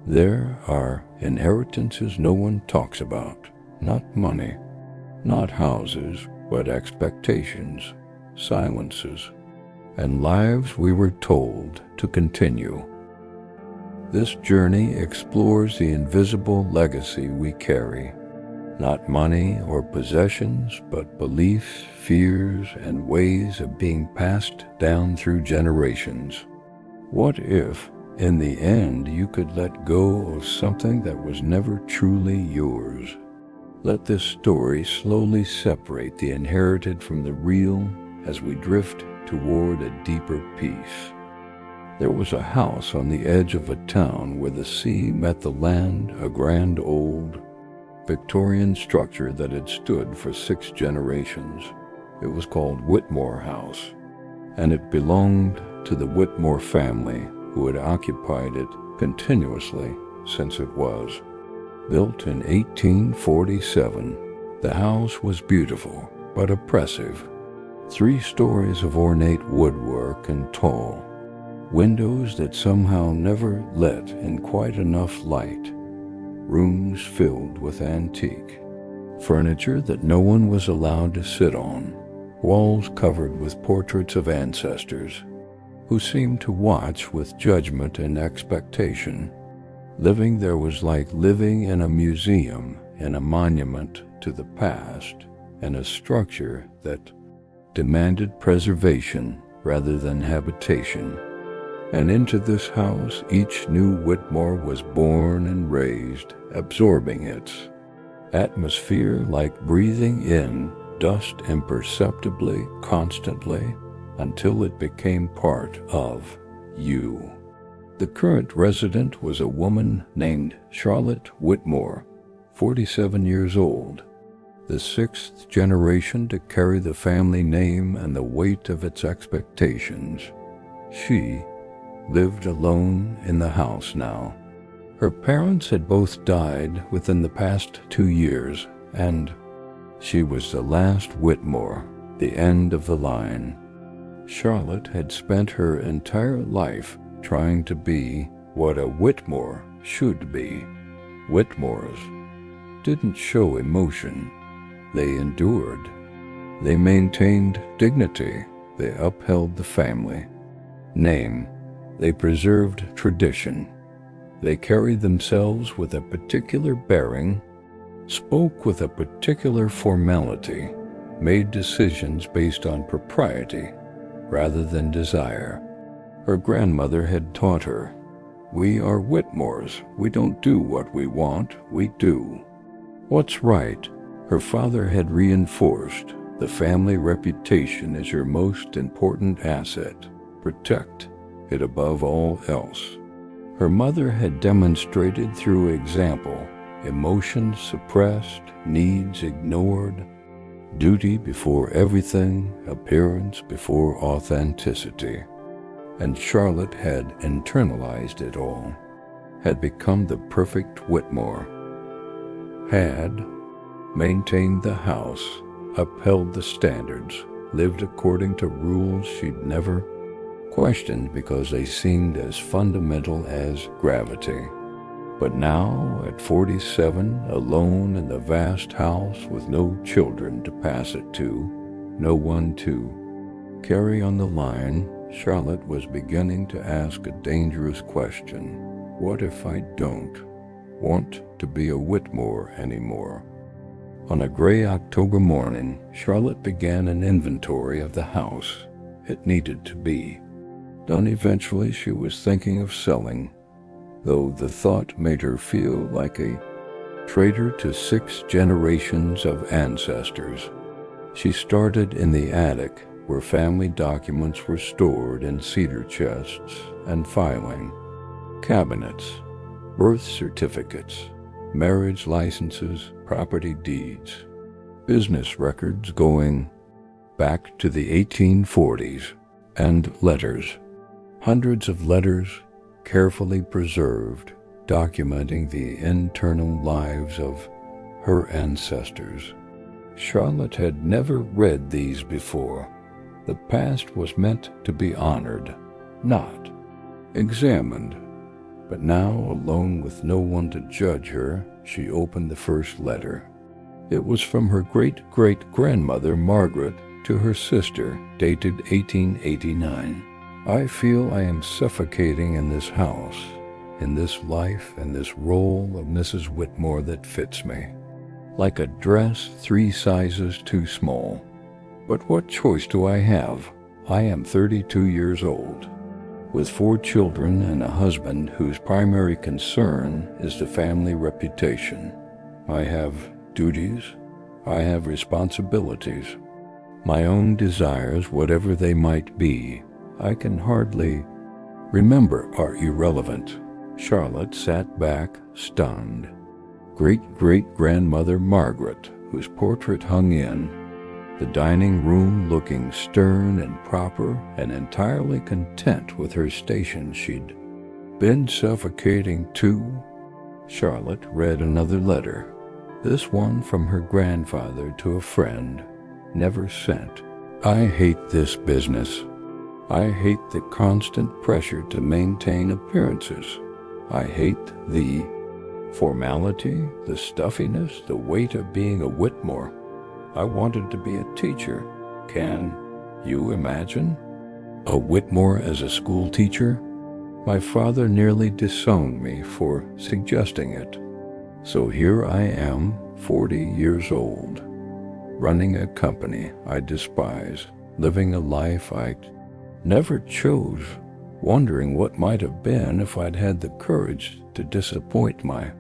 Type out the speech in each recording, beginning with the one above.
There are inheritances no one talks about, not money, not houses, but expectations, silences, and lives we were told to continue. This journey explores the invisible legacy we carry, not money or possessions, but beliefs, fears, and ways of being passed down through generations. What if, in the end, you could let go of something that was never truly yours? Let this story slowly separate the inherited from the real as we drift toward a deeper peace. There was a house on the edge of a town where the sea met the land, a grand old Victorian structure that had stood for 6 generations. It was called Whitmore House, and it belonged to the Whitmore family, who had occupied it continuously since it was. Built in 1847, the house was beautiful but oppressive. 3 stories of ornate woodwork and tall, windows that somehow never let in quite enough light, rooms filled with antique furniture that no one was allowed to sit on, walls covered with portraits of ancestors who seemed to watch with judgment and expectation. Living there was like living in a museum, in a monument to the past, and a structure that demanded preservation rather than habitation. And into this house each new Whitmore was born and raised, absorbing its atmosphere like breathing in dust imperceptibly, constantly, until it became part of you. The current resident was a woman named Charlotte Whitmore, 47 years old, the 6th generation to carry the family name and the weight of its expectations. She lived alone in the house now. Her parents had both died within the past 2 years, and she was the last Whitmore, the end of the line. Charlotte had spent her entire life trying to be what a Whitmore should be. Whitmores didn't show emotion. They endured. They maintained dignity. They upheld the family name. They preserved tradition. They carried themselves with a particular bearing, spoke with a particular formality, made decisions based on propriety rather than desire. Her grandmother had taught her, "We are Whitmores. We don't do what we want, we do what's right." Her father had reinforced, "The family reputation is your most important asset. Protect it above all else." Her mother had demonstrated through example, emotions suppressed, needs ignored, duty before everything, appearance before authenticity. And Charlotte had internalized it all, had become the perfect Whitmore, had maintained the house, upheld the standards, lived according to rules she'd never questioned because they seemed as fundamental as gravity. But now, at 47, alone in the vast house with no children to pass it to, no one to carry on the line, Charlotte was beginning to ask a dangerous question. What if I don't want to be a Whitmore anymore? On a gray October morning, Charlotte began an inventory of the house. It needed to be done eventually. She was thinking of selling, though the thought made her feel like a traitor to 6 generations of ancestors. She started in the attic, where family documents were stored in cedar chests and filing cabinets, birth certificates, marriage licenses, property deeds, business records going back to the 1840s, and letters, hundreds of letters carefully preserved, documenting the internal lives of her ancestors. Charlotte had never read these before. The past was meant to be honored, not examined. But now, alone with no one to judge her, she opened the first letter. It was from her great-great-grandmother Margaret to her sister, dated 1889. I feel I am suffocating in this house, in this life and this role of Mrs. Whitmore that fits me, like a dress 3 sizes too small. But what choice do I have? I am 32 years old, with 4 children and a husband whose primary concern is the family reputation. I have duties, I have responsibilities, my own desires, whatever they might be, I can hardly remember, are irrelevant. Charlotte sat back, stunned. Great-great-grandmother Margaret, whose portrait hung in the dining room, looking stern and proper and entirely content with her station, she'd been suffocating too. Charlotte read another letter, this one from her grandfather to a friend, never sent. I hate this business. I hate the constant pressure to maintain appearances. I hate the formality, the stuffiness, the weight of being a Whitmore. I wanted to be a teacher. Can you imagine? A Whitmore as a school teacher? My father nearly disowned me for suggesting it. So here I am, 40 years old, running a company I despise, living a life I never chose, wondering what might have been if I'd had the courage to disappoint my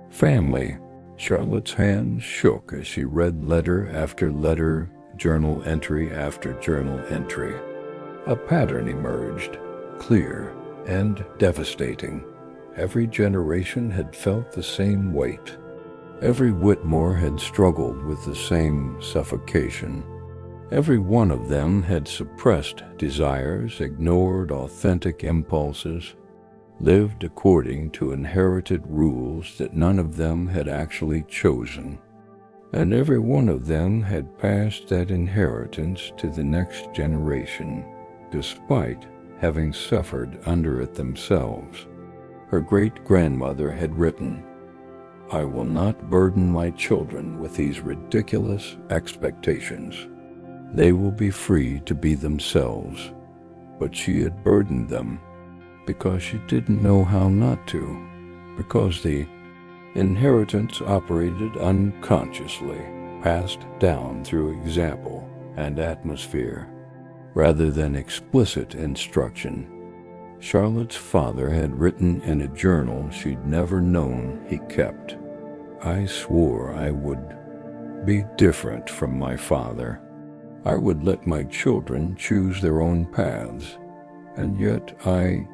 family. Charlotte's hands shook as she read letter after letter, journal entry after journal entry. A pattern emerged, clear and devastating. Every generation had felt the same weight. Every Whitmore had struggled with the same suffocation. Every one of them had suppressed desires, ignored authentic impulses, lived according to inherited rules that none of them had actually chosen. And every one of them had passed that inheritance to the next generation, despite having suffered under it themselves. Her great-grandmother had written, "I will not burden my children with these ridiculous expectations. They will be free to be themselves." But she had burdened them because she didn't know how not to, because the inheritance operated unconsciously, passed down through example and atmosphere, rather than explicit instruction. Charlotte's father had written in a journal she'd never known he kept, "I swore I would be different from my father. I would let my children choose their own paths, and yet I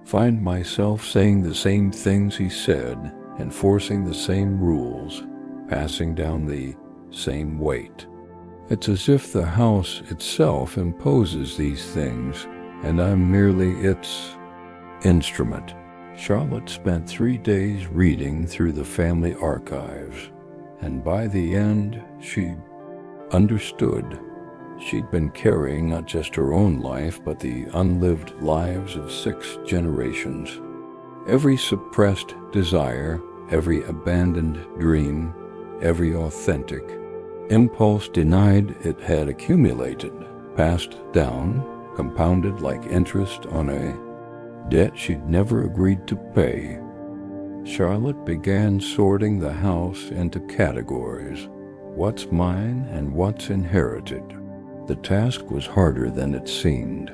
find myself saying the same things he said, enforcing the same rules, passing down the same weight. It's as if the house itself imposes these things, and I'm merely its instrument." Charlotte spent 3 days reading through the family archives, and by the end she understood. She'd been carrying not just her own life, but the unlived lives of 6 generations. Every suppressed desire, every abandoned dream, every authentic impulse denied, it had accumulated, passed down, compounded like interest on a debt she'd never agreed to pay. Charlotte began sorting the house into categories, what's mine and what's inherited. The task was harder than it seemed.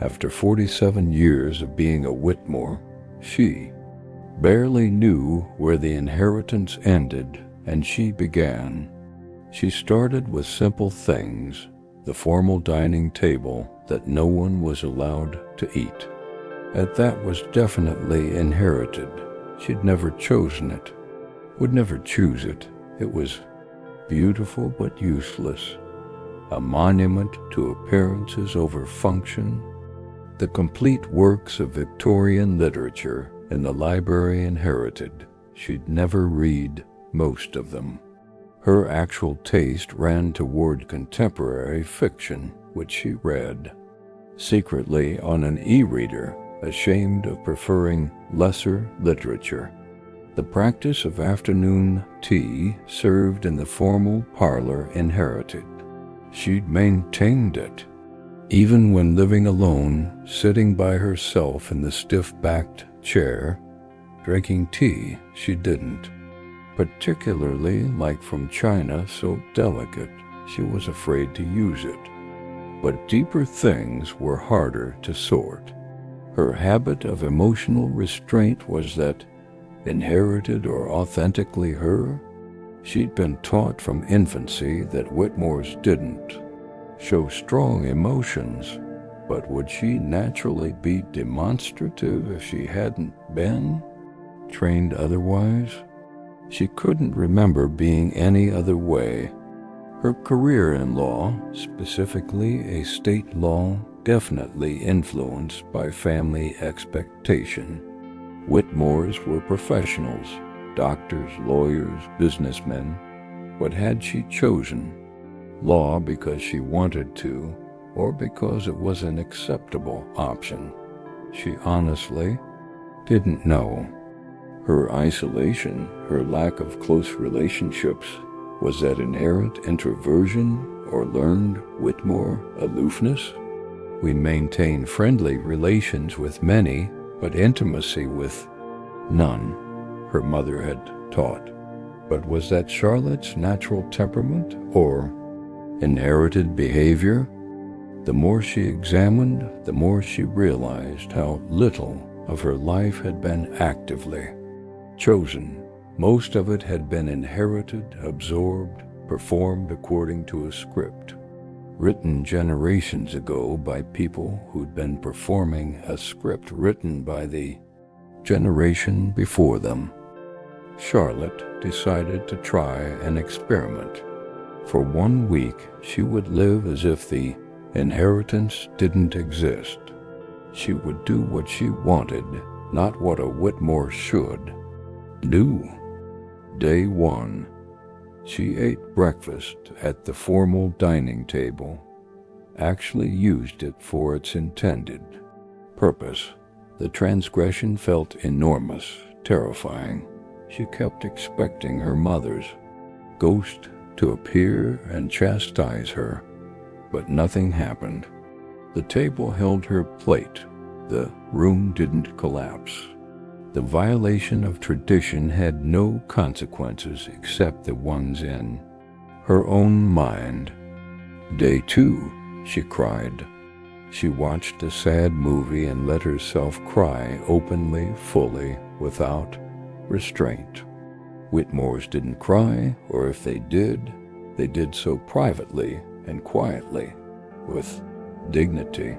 After 47 years of being a Whitmore, she barely knew where the inheritance ended and she began. She started with simple things, the formal dining table that no one was allowed to eat. And that was definitely inherited. She'd never chosen it, would never choose it. It was beautiful but useless, a monument to appearances over function. The complete works of Victorian literature in the library inherited. She'd never read most of them. Her actual taste ran toward contemporary fiction, which she read secretly on an e-reader, ashamed of preferring lesser literature. The practice of afternoon tea served in the formal parlor inherited. She'd maintained it. Even when living alone, sitting by herself in the stiff-backed chair, drinking tea, she didn't. Particularly like from China, so delicate, she was afraid to use it. But deeper things were harder to sort. Her habit of emotional restraint was that, inherited or authentically her, she'd been taught from infancy that Whitmores didn't show strong emotions, but would she naturally be demonstrative if she hadn't been trained otherwise? She couldn't remember being any other way. Her career in law, specifically a state law, definitely influenced by family expectation. Whitmores were professionals, doctors, lawyers, businessmen. What had she chosen? Law because she wanted to, or because it was an acceptable option? She honestly didn't know. Her isolation, her lack of close relationships, was that inherent introversion or learned Whitmore aloofness? We maintain friendly relations with many, but intimacy with none, her mother had taught. But was that Charlotte's natural temperament or inherited behavior? The more she examined, the more she realized how little of her life had been actively chosen. Most of it had been inherited, absorbed, performed according to a script, written generations ago by people who'd been performing a script written by the generation before them. Charlotte decided to try an experiment. For 1 week, she would live as if the inheritance didn't exist. She would do what she wanted, not what a Whitmore should do. Day 1. She ate breakfast at the formal dining table, actually used it for its intended purpose. The transgression felt enormous, terrifying. She kept expecting her mother's ghost to appear and chastise her, but nothing happened. The table held her plate. The room didn't collapse. The violation of tradition had no consequences except the ones in her own mind. Day 2, she cried. She watched a sad movie and let herself cry openly, fully, without restraint. Whitmores didn't cry, or if they did so privately and quietly, with dignity.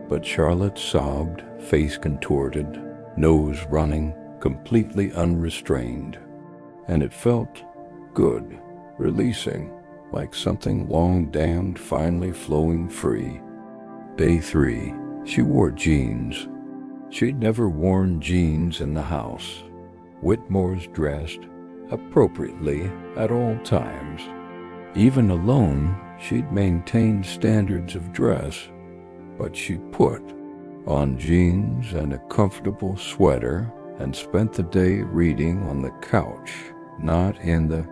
But Charlotte sobbed, face contorted, nose running, completely unrestrained. And it felt good, releasing, like something long damned finally flowing free. Day 3, she wore jeans. She'd never worn jeans in the house. Whitmores dressed appropriately at all times. Even alone, she'd maintained standards of dress, but she put on jeans and a comfortable sweater and spent the day reading on the couch, not in the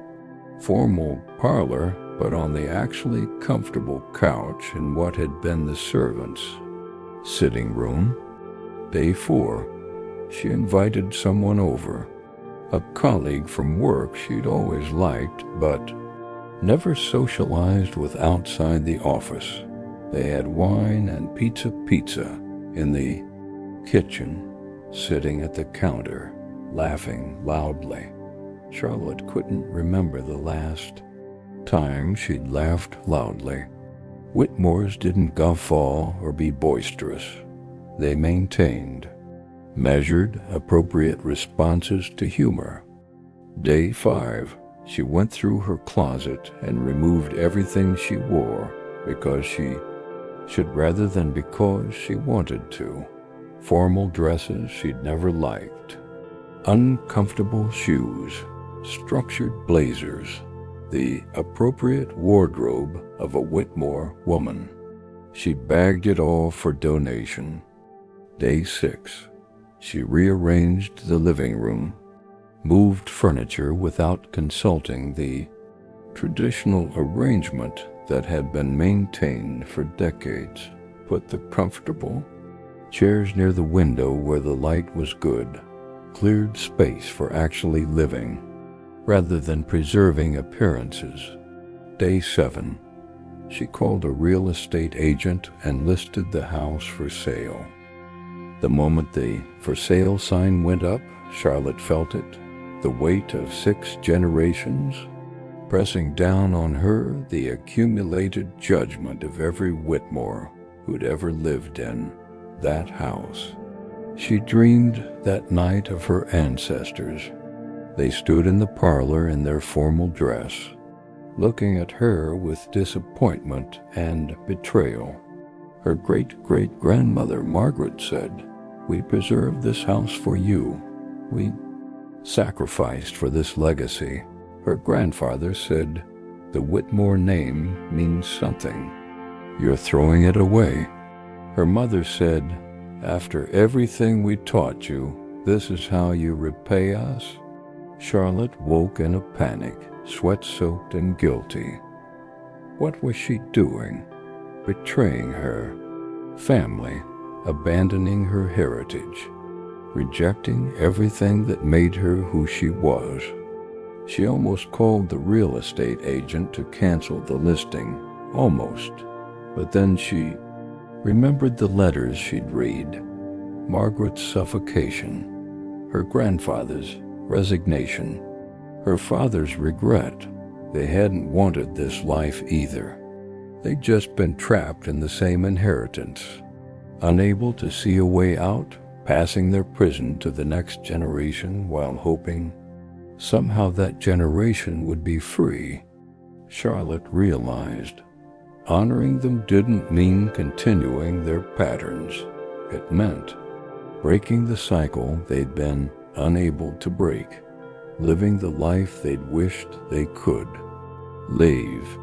formal parlor, but on the actually comfortable couch in what had been the servants' sitting room. Day 4, she invited someone over, a colleague from work she'd always liked, but never socialized with outside the office. They had wine and pizza in the kitchen, sitting at the counter, laughing loudly. Charlotte couldn't remember the last time she'd laughed loudly. Whitmores didn't guffaw or be boisterous. They maintained measured, appropriate responses to humor. Day 5, she went through her closet and removed everything she wore because she should rather than because she wanted to. Formal dresses she'd never liked, uncomfortable shoes, structured blazers, the appropriate wardrobe of a Whitmore woman. She bagged it all for donation. Day 6. She rearranged the living room, moved furniture without consulting the traditional arrangement that had been maintained for decades, put the comfortable chairs near the window where the light was good, cleared space for actually living, rather than preserving appearances. Day 7. She called a real estate agent and listed the house for sale. The moment the for sale sign went up, Charlotte felt it, the weight of 6 generations, pressing down on her the accumulated judgment of every Whitmore who'd ever lived in that house. She dreamed that night of her ancestors. They stood in the parlor in their formal dress, looking at her with disappointment and betrayal. Her great-great-grandmother, Margaret, said, "We preserved this house for you. We sacrificed for this legacy." Her grandfather said, "The Whitmore name means something. You're throwing it away." Her mother said, "After everything we taught you, this is how you repay us?" Charlotte woke in a panic, sweat-soaked and guilty. What was she doing? Betraying her family, abandoning her heritage, rejecting everything that made her who she was. She almost called the real estate agent to cancel the listing, almost. But then she remembered the letters she'd read, Margaret's suffocation, her grandfather's resignation, her father's regret. They hadn't wanted this life either. They'd just been trapped in the same inheritance, unable to see a way out, passing their prison to the next generation while hoping somehow that generation would be free. Charlotte realized honoring them didn't mean continuing their patterns. It meant breaking the cycle they'd been unable to break, living the life they'd wished they could live,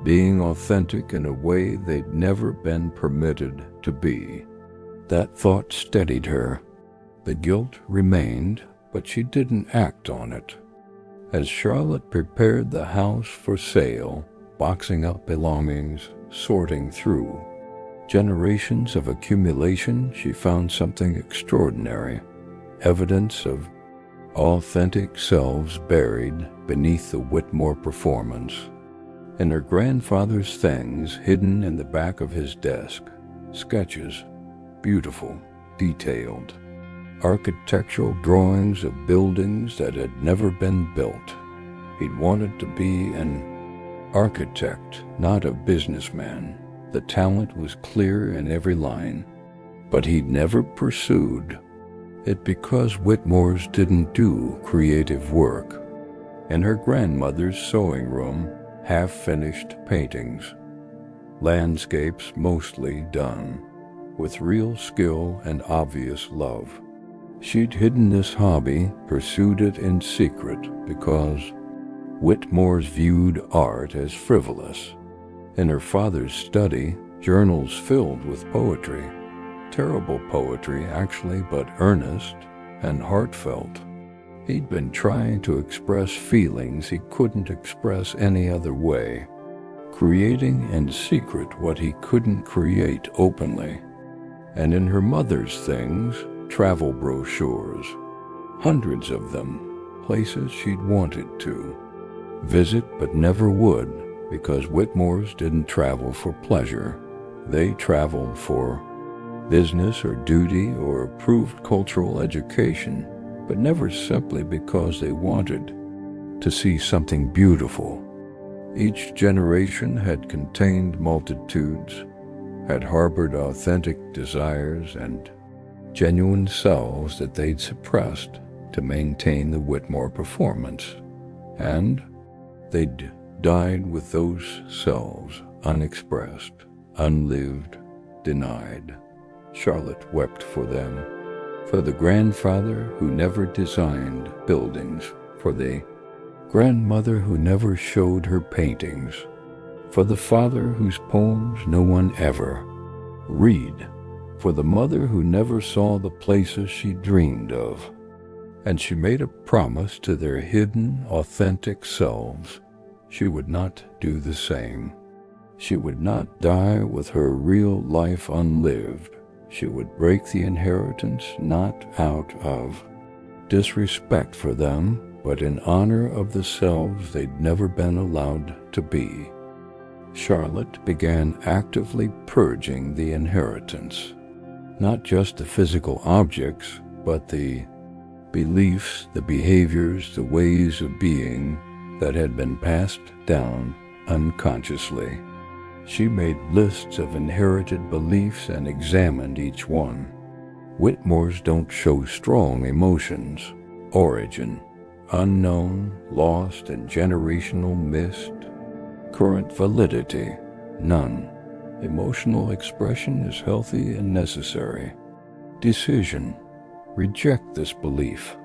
being authentic in a way they'd never been permitted to be. That thought steadied her. The guilt remained, but she didn't act on it. As Charlotte prepared the house for sale, boxing up belongings, sorting through generations of accumulation, she found something extraordinary, evidence of authentic selves buried beneath the Whitmore performance. In her grandfather's things hidden in the back of his desk, sketches, beautiful, detailed, architectural drawings of buildings that had never been built. He'd wanted to be an architect, not a businessman. The talent was clear in every line, but he'd never pursued it because Whitmores didn't do creative work. In her grandmother's sewing room, half-finished paintings, landscapes mostly done, with real skill and obvious love. She'd hidden this hobby, pursued it in secret because Whitmores viewed art as frivolous. In her father's study, journals filled with poetry, terrible poetry actually, but earnest and heartfelt. He'd been trying to express feelings he couldn't express any other way, creating in secret what he couldn't create openly. And in her mother's things, travel brochures, hundreds of them, places she'd wanted to visit but never would, because Whitmores didn't travel for pleasure. They traveled for business or duty or approved cultural education, but never simply because they wanted to see something beautiful. Each generation had contained multitudes, had harbored authentic desires and genuine selves that they'd suppressed to maintain the Whitmore performance, and they'd died with those selves, unexpressed, unlived, denied. Charlotte wept for them, for the grandfather who never designed buildings, for the grandmother who never showed her paintings, for the father whose poems no one ever read, for the mother who never saw the places she dreamed of. And she made a promise to their hidden, authentic selves. She would not do the same. She would not die with her real life unlived. She would break the inheritance not out of disrespect for them, but in honor of the selves they'd never been allowed to be. Charlotte began actively purging the inheritance, not just the physical objects, but the beliefs, the behaviors, the ways of being that had been passed down unconsciously. She made lists of inherited beliefs and examined each one. Whitmores don't show strong emotions. Origin, unknown, lost, and generational mist. Current validity, none. Emotional expression is healthy and necessary. Decision, reject this belief.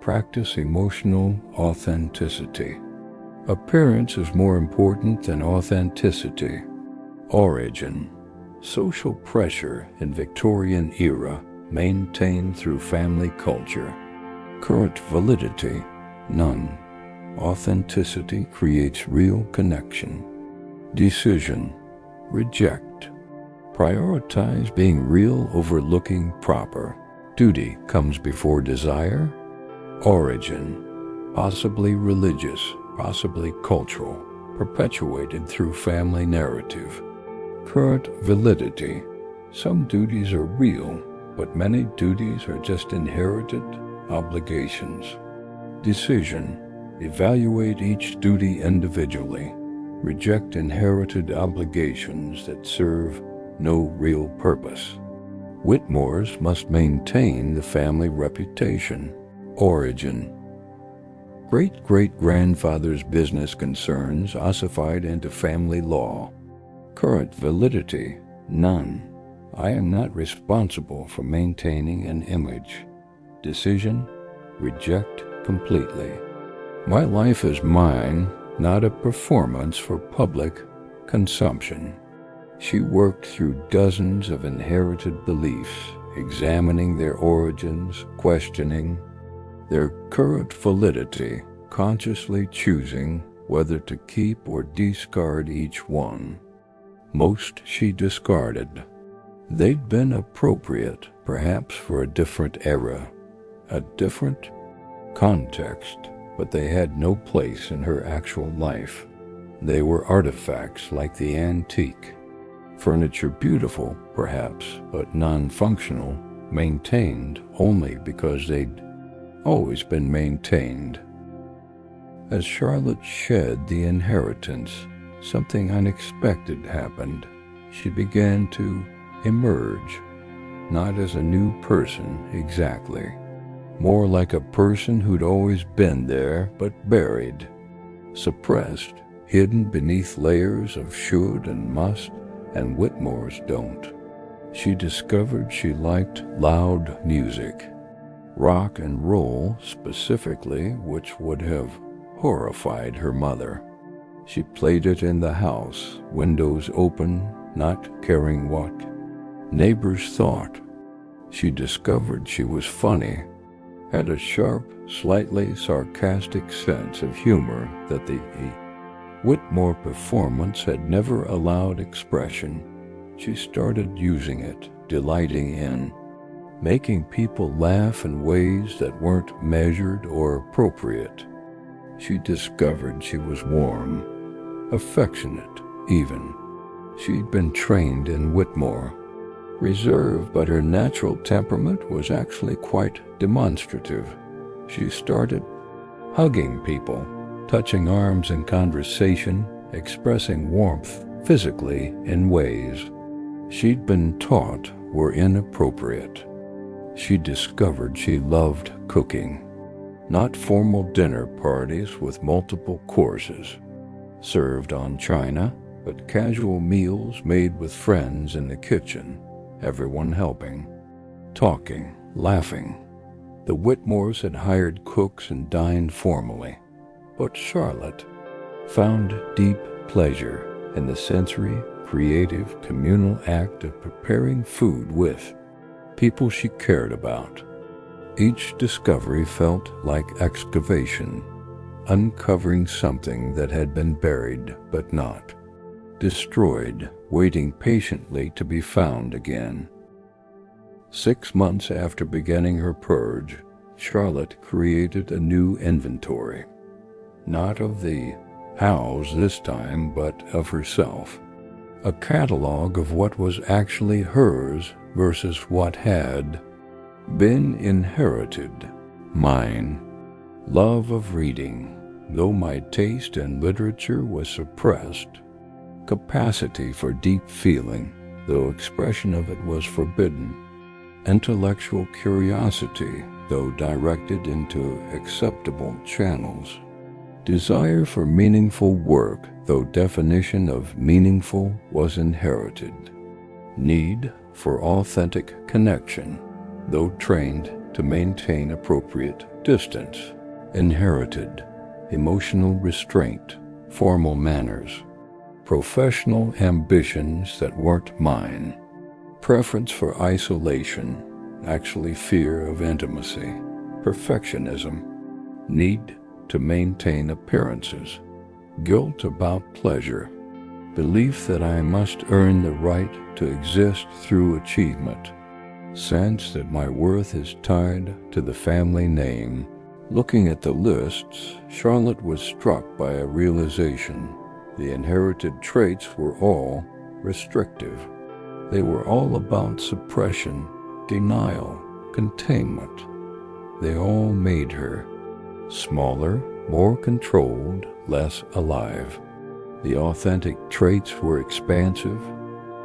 Practice emotional authenticity. Appearance is more important than authenticity. Origin, social pressure in Victorian era maintained through family culture. Current validity, none. Authenticity creates real connection. Decision, reject. Prioritize being real over looking proper. Duty comes before desire. Origin, possibly religious, possibly cultural, perpetuated through family narrative. Current validity, some duties are real, but many duties are just inherited obligations. Decision, evaluate each duty individually. Reject inherited obligations that serve no real purpose. Whitmores must maintain the family reputation. Origin, great-great-grandfather's business concerns ossified into family law. Current validity, none. I am not responsible for maintaining an image. Decision, reject completely. My life is mine, not a performance for public consumption. She worked through dozens of inherited beliefs, examining their origins, questioning their current validity, consciously choosing whether to keep or discard each one. Most she discarded. They'd been appropriate, perhaps for a different era, a different context, but they had no place in her actual life. They were artifacts like the antique. Furniture beautiful, perhaps, but non-functional, maintained only because they'd always been maintained. As Charlotte shed the inheritance, something unexpected happened. She began to emerge, not as a new person exactly, more like a person who'd always been there but buried, suppressed, hidden beneath layers of should and must, and Whitmores don't. She discovered she liked loud music, rock and roll specifically, which would have horrified her mother. She played it in the house, windows open, not caring what neighbors thought. She discovered she was funny, had a sharp, slightly sarcastic sense of humor that the Whitmore performance had never allowed expression. She started using it, delighting in making people laugh in ways that weren't measured or appropriate. She discovered she was warm, affectionate even. She'd been trained in Whitmore. Reserved, but her natural temperament was actually quite demonstrative. She started hugging people, touching arms in conversation, expressing warmth physically in ways she'd been taught were inappropriate. She discovered she loved cooking. Not formal dinner parties with multiple courses served on china, but casual meals made with friends in the kitchen, everyone helping, talking, laughing. The Whitmores had hired cooks and dined formally, but Charlotte found deep pleasure in the sensory creative, communal act of preparing food with people she cared about. Each discovery felt like excavation, uncovering something that had been buried but not destroyed, waiting patiently to be found again. 6 months after beginning her purge, Charlotte created a new inventory, not of the house this time, but of herself. A catalog of what was actually hers versus what had been inherited. Mine. Love of reading, though my taste in literature was suppressed. Capacity for deep feeling, though expression of it was forbidden. Intellectual curiosity, though directed into acceptable channels. Desire for meaningful work, though definition of meaningful was inherited. Need for authentic connection, though trained to maintain appropriate distance. Inherited. Emotional restraint, formal manners. Professional ambitions that weren't mine. Preference for isolation, actually fear of intimacy. Perfectionism. Need to maintain appearances. Guilt about pleasure. Belief that I must earn the right to exist through achievement. Sense that my worth is tied to the family name. Looking at the lists, Charlotte was struck by a realization. The inherited traits were all restrictive. They were all about suppression, denial, containment. They all made her smaller, more controlled, less alive. The authentic traits were expansive.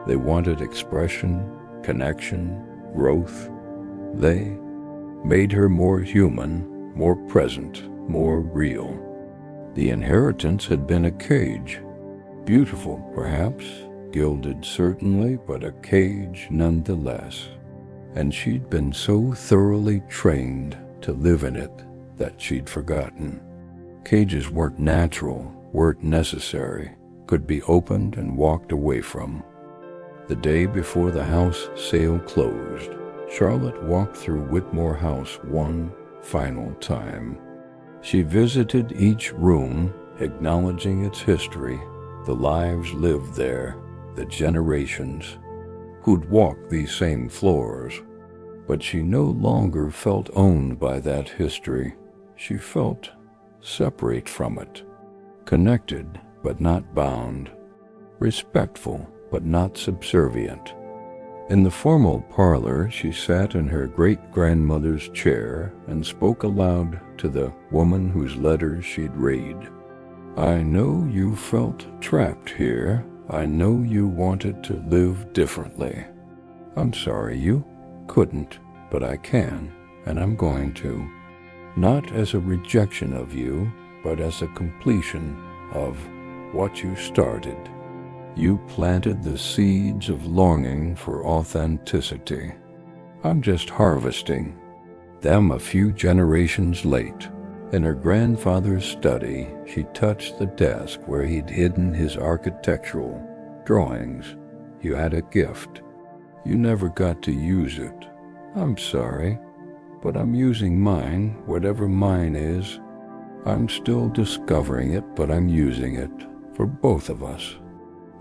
They wanted expression, connection, growth. They made her more human, more present, more real. The inheritance had been a cage. Beautiful, perhaps, gilded certainly, but a cage nonetheless. And she'd been so thoroughly trained to live in it that she'd forgotten. Cages weren't natural, weren't necessary, could be opened and walked away from. The day before the house sale closed, Charlotte walked through Whitmore House one final time. She visited each room, acknowledging its history, the lives lived there, the generations who'd walked these same floors. But she no longer felt owned by that history. She felt separate from it, connected but not bound, respectful but not subservient. In the formal parlor, she sat in her great-grandmother's chair and spoke aloud to the woman whose letters she'd read. I know you felt trapped here. I know you wanted to live differently. I'm sorry you couldn't, but I can, and I'm going to. Not as a rejection of you, but as a completion of what you started. You planted the seeds of longing for authenticity. I'm just harvesting them a few generations late. In her grandfather's study, she touched the desk where he'd hidden his architectural drawings. You had a gift. You never got to use it. I'm sorry, but I'm using mine, whatever mine is. I'm still discovering it, but I'm using it for both of us.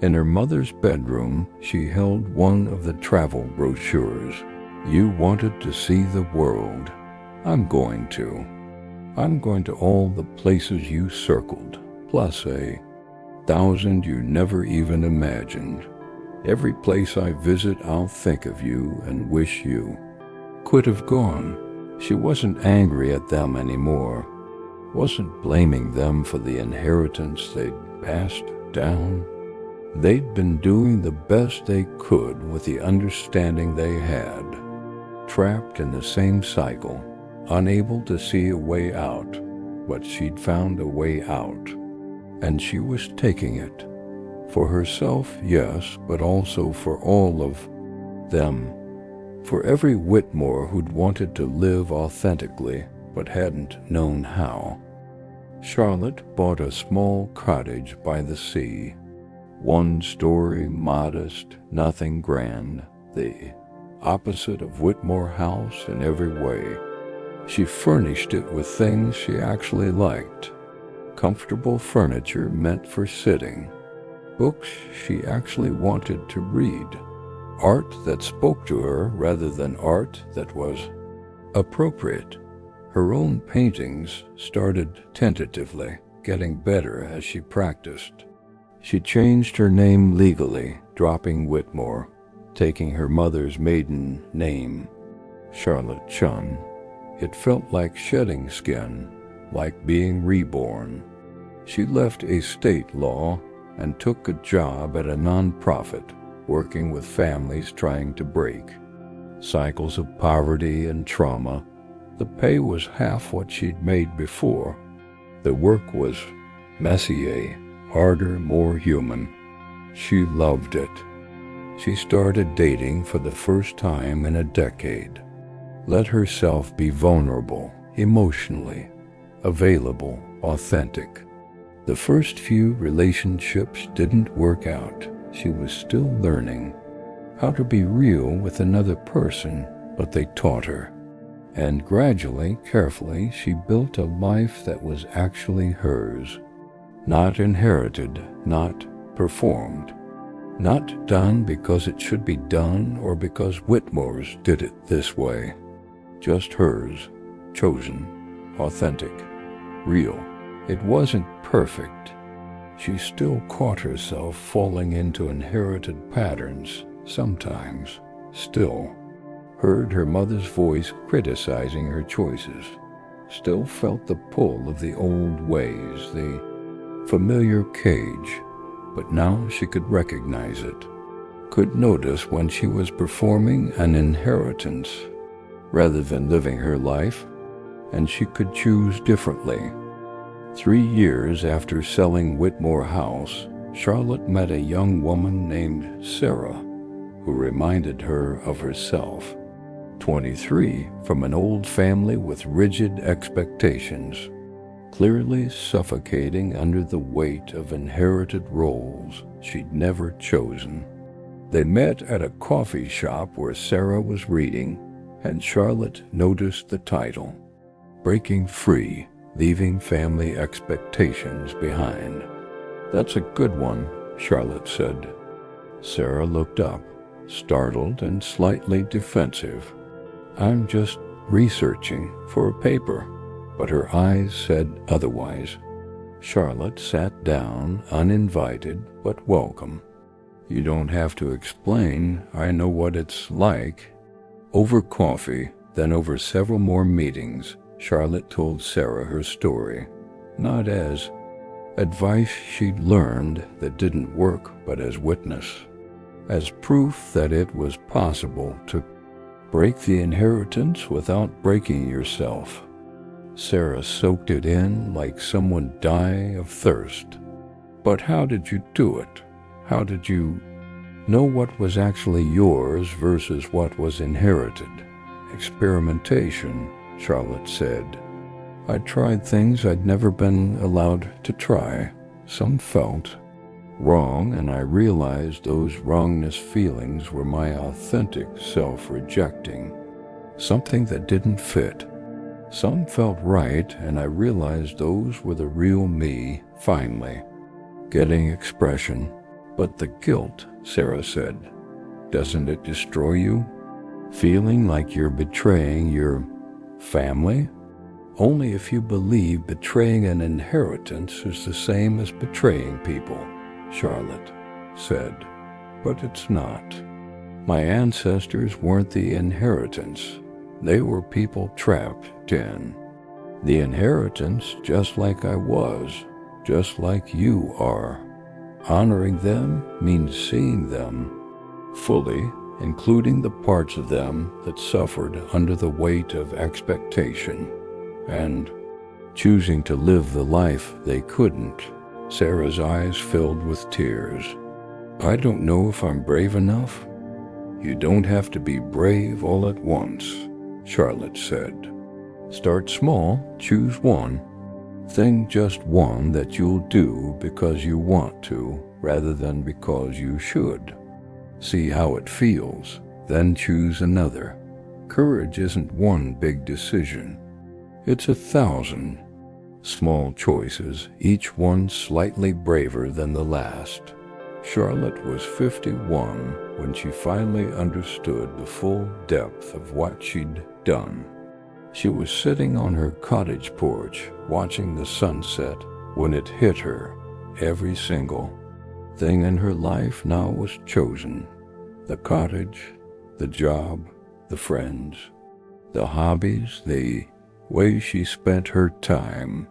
In her mother's bedroom, she held one of the travel brochures. You wanted to see the world. I'm going to. I'm going to all the places you circled, plus 1,000 you never even imagined. Every place I visit, I'll think of you and wish you could have gone. She wasn't angry at them anymore, wasn't blaming them for the inheritance they'd passed down. They'd been doing the best they could with the understanding they had, trapped in the same cycle, unable to see a way out, but she'd found a way out, and she was taking it. For herself, yes, but also for all of them. For every Whitmore who'd wanted to live authentically, but hadn't known how. Charlotte bought a small cottage by the sea. One story, modest, nothing grand, the opposite of Whitmore House in every way. She furnished it with things she actually liked. Comfortable furniture meant for sitting. Books she actually wanted to read. Art that spoke to her rather than art that was appropriate. Her own paintings started tentatively, getting better as she practiced. She changed her name legally, dropping Whitmore, taking her mother's maiden name, Charlotte Chun. It felt like shedding skin, like being reborn. She left estate law and took a job at a nonprofit, working with families trying to break. Cycles of poverty and trauma. The pay was half what she'd made before. The work was messier, harder, more human. She loved it. She started dating for the first time in a decade. Let herself be vulnerable, emotionally, available, authentic. The first few relationships didn't work out. She was still learning how to be real with another person, but they taught her. And gradually, carefully, she built a life that was actually hers. Not inherited, not performed. Not done because it should be done or because Whitmore's did it this way. Just hers, chosen, authentic, real. It wasn't perfect. She still caught herself falling into inherited patterns, sometimes, still. Heard her mother's voice criticizing her choices. Still felt the pull of the old ways, the familiar cage. But now she could recognize it. Could notice when she was performing an inheritance rather than living her life, and she could choose differently. 3 years after selling Whitmore House, Charlotte met a young woman named Sarah, who reminded her of herself. 23, from an old family with rigid expectations, clearly suffocating under the weight of inherited roles she'd never chosen. They met at a coffee shop where Sarah was reading, and Charlotte noticed the title, Breaking Free, Leaving Family Expectations Behind. "That's a good one," Charlotte said. Sarah looked up, startled and slightly defensive. "I'm just researching for a paper," but her eyes said otherwise. Charlotte sat down, uninvited but welcome. "You don't have to explain. I know what it's like." Over coffee, then over several more meetings, Charlotte told Sarah her story, not as advice she'd learned that didn't work, but as witness, as proof that it was possible to break the inheritance without breaking yourself. Sarah soaked it in like someone dying of thirst. "But how did you do it? How did you know what was actually yours versus what was inherited?" "Experimentation," Charlotte said. "I tried things I'd never been allowed to try. Some felt wrong, and I realized those wrongness feelings were my authentic self rejecting something that didn't fit. Some felt right, and I realized those were the real me, finally, getting expression. But the guilt," Sarah said, "doesn't it destroy you? Feeling like you're betraying your family? Only if you believe betraying an inheritance is the same as betraying people," Charlotte said. "But it's not. My ancestors weren't the inheritance. They were people trapped in the inheritance, just like I was, just like you are. Honoring them means seeing them fully, including the parts of them that suffered under the weight of expectation, and choosing to live the life they couldn't." Sarah's eyes filled with tears. "I don't know if I'm brave enough." "You don't have to be brave all at once," Charlotte said. "Start small, choose one thing, just one that you'll do because you want to, rather than because you should. See how it feels, then choose another. Courage isn't one big decision. It's 1,000 small choices, each one slightly braver than the last. Charlotte was 51 when she finally understood the full depth of what she'd done. She was sitting on her cottage porch, watching the sunset, when it hit her. Every single thing in her life now was chosen. The cottage, the job, the friends, the hobbies, the way she spent her time,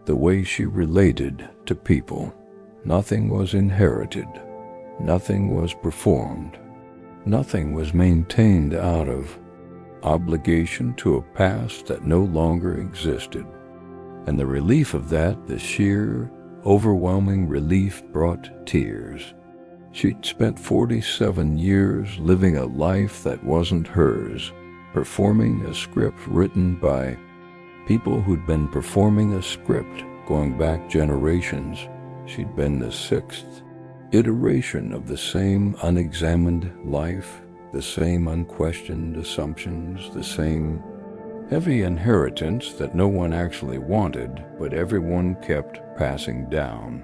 the way she related to people. Nothing was inherited. Nothing was performed. Nothing was maintained out of obligation to a past that no longer existed. And the relief of that, the sheer, overwhelming relief, brought tears. She'd spent 47 years living a life that wasn't hers, performing a script written by people who'd been performing a script going back generations. She'd been the 6th iteration of the same unexamined life, the same unquestioned assumptions, the same heavy inheritance that no one actually wanted, but everyone kept passing down.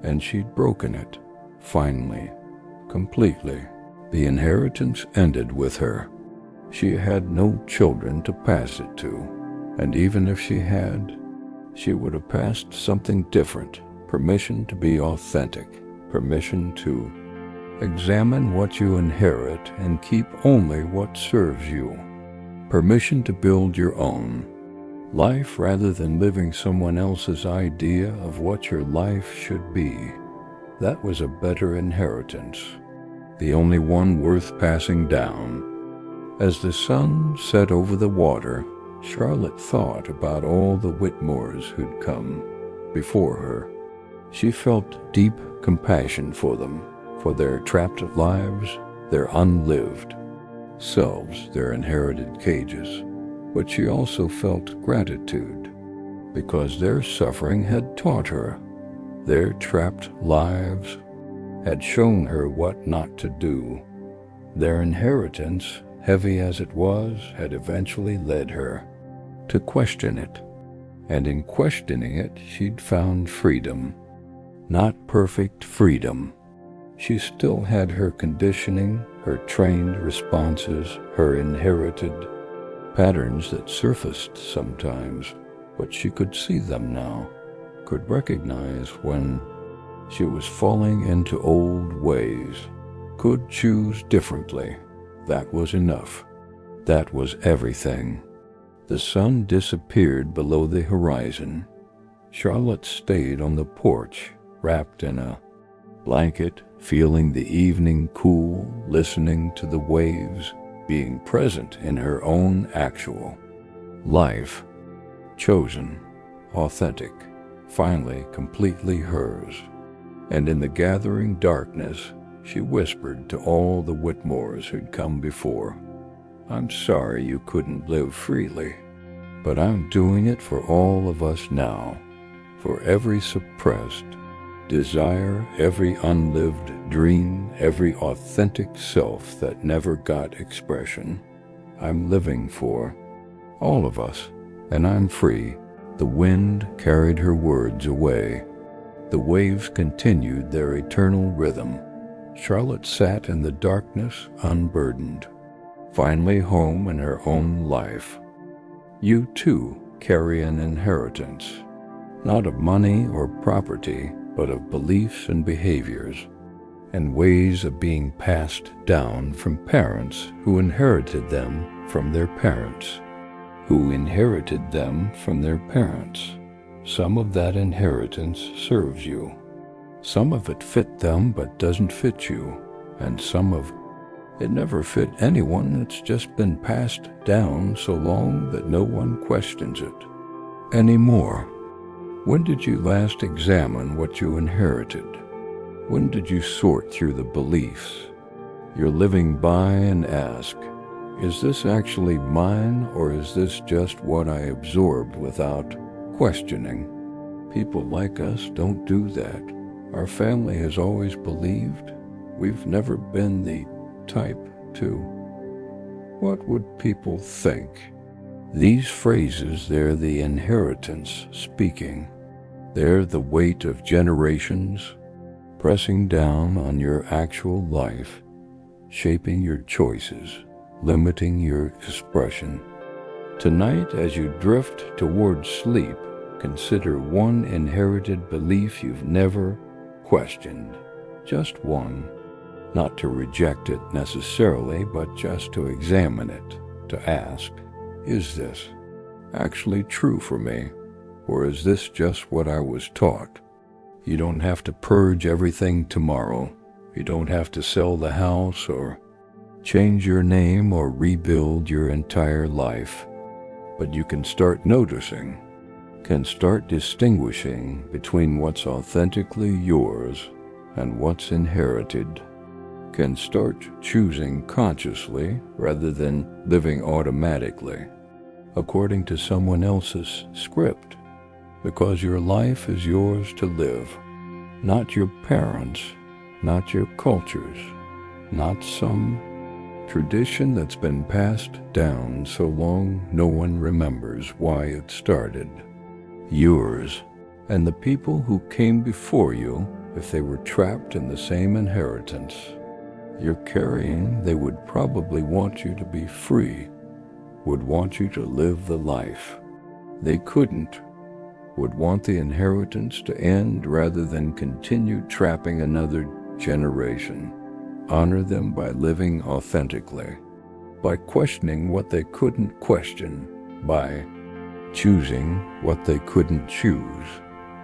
And she'd broken it, finally, completely. The inheritance ended with her. She had no children to pass it to, and even if she had, she would have passed something different. Permission to be authentic, permission to examine what you inherit and keep only what serves you, permission to build your own life rather than living someone else's idea of what your life should be. That was a better inheritance, the only one worth passing down. As the sun set over the water, Charlotte thought about all the Whitmores who'd come before her. She felt deep compassion for them, for their trapped lives, their unlived selves, their inherited cages. But she also felt gratitude, because their suffering had taught her. Their trapped lives had shown her what not to do. Their inheritance, heavy as it was, had eventually led her to question it. And in questioning it, she'd found freedom. Not perfect freedom. She still had her conditioning, her trained responses, her inherited patterns that surfaced sometimes, but she could see them now, could recognize when she was falling into old ways, could choose differently. That was enough. That was everything. The sun disappeared below the horizon. Charlotte stayed on the porch, wrapped in a blanket, feeling the evening cool, listening to the waves, being present in her own actual life, chosen, authentic, finally completely hers. And in the gathering darkness, she whispered to all the Whitmores who'd come before, "I'm sorry you couldn't live freely, but I'm doing it for all of us now, for every suppressed desire, every unlived dream, every authentic self that never got expression. I'm living for all of us, and I'm free." The wind carried her words away. The waves continued their eternal rhythm. Charlotte sat in the darkness unburdened, finally home in her own life. You too carry an inheritance, not of money or property, but of beliefs and behaviors, and ways of being passed down from parents who inherited them from their parents, who inherited them from their parents. Some of that inheritance serves you. Some of it fit them but doesn't fit you, and some of it never fit anyone. It's just been passed down so long that no one questions it anymore. When did you last examine what you inherited? When did you sort through the beliefs you're living by and ask, is this actually mine, or is this just what I absorbed without questioning? People like us don't do that. Our family has always believed we've never been the type to. What would people think? These phrases, they're the inheritance speaking. They're the weight of generations pressing down on your actual life, shaping your choices, limiting your expression. Tonight, as you drift towards sleep, consider one inherited belief you've never questioned. Just one. Not to reject it necessarily, but just to examine it, to ask, is this actually true for me? Or is this just what I was taught? You don't have to purge everything tomorrow. You don't have to sell the house or change your name or rebuild your entire life. But you can start noticing, can start distinguishing between what's authentically yours and what's inherited, can start choosing consciously rather than living automatically, according to someone else's script, because your life is yours to live, not your parents', not your culture's, not some tradition that's been passed down so long no one remembers why it started. Yours, and the people who came before you, if they were trapped in the same inheritance you're carrying, they would probably want you to be free, would want you to live the life. They couldn't, would want the inheritance to end rather than continue trapping another generation. Honor them by living authentically, by questioning what they couldn't question, by choosing what they couldn't choose.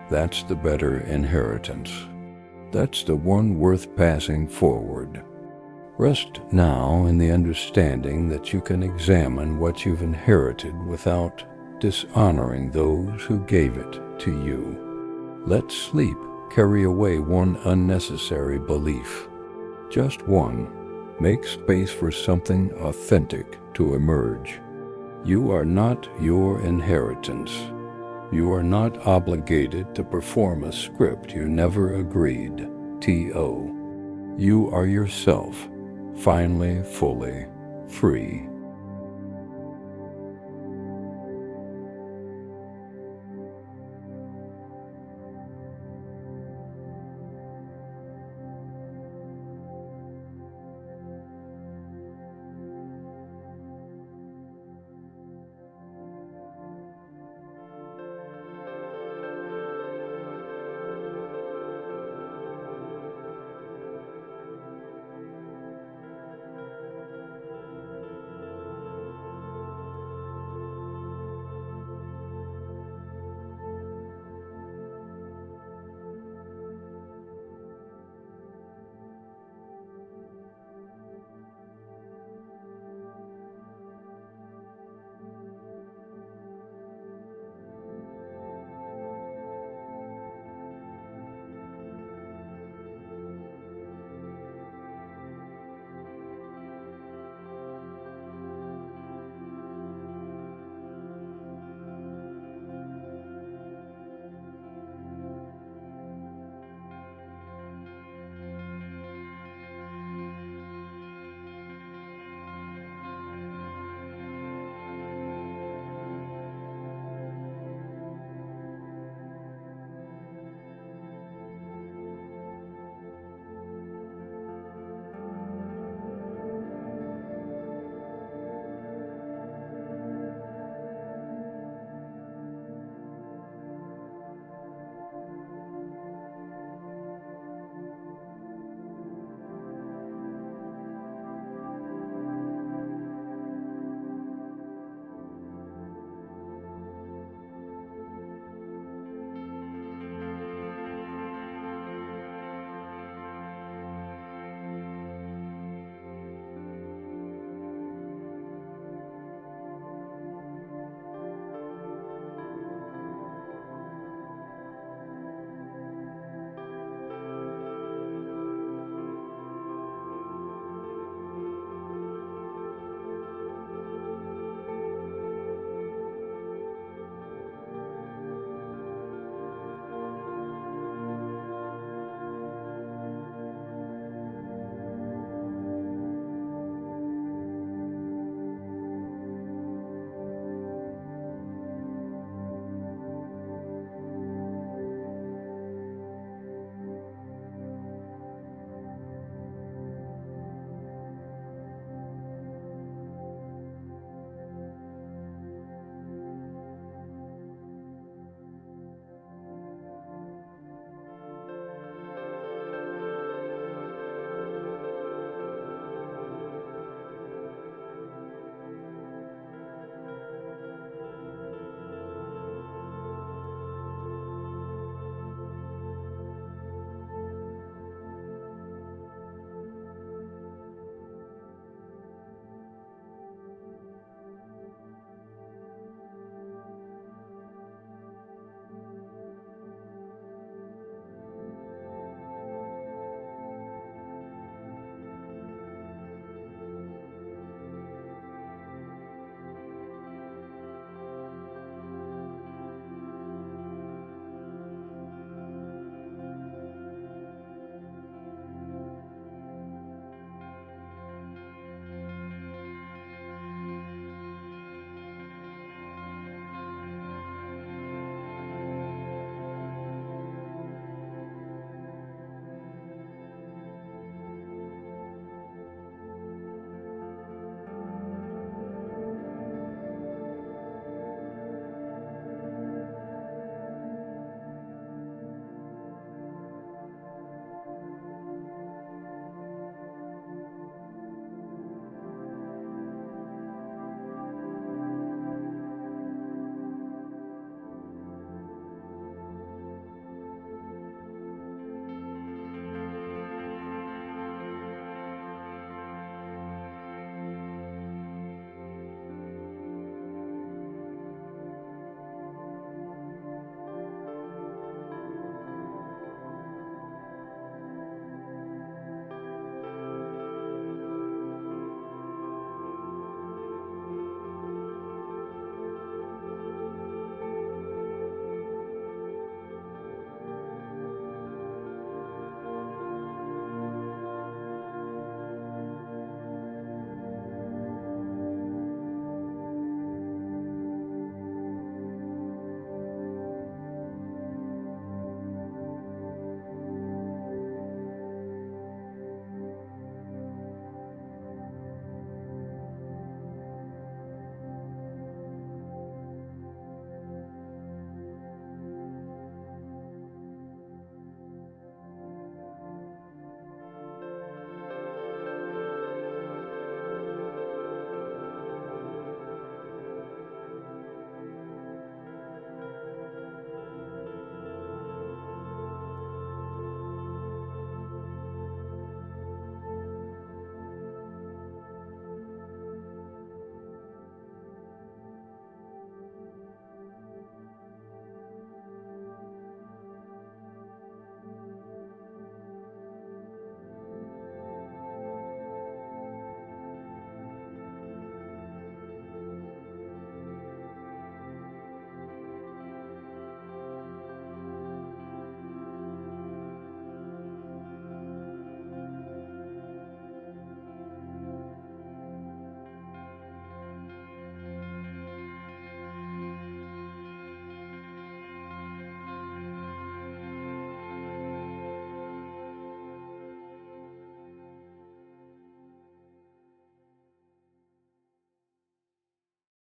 That's the better inheritance. That's the one worth passing forward. Rest now in the understanding that you can examine what you've inherited without dishonoring those who gave it to you. Let sleep carry away one unnecessary belief. Just one. Make space for something authentic to emerge. You are not your inheritance. You are not obligated to perform a script you never agreed. T.O. You are yourself, finally, fully free.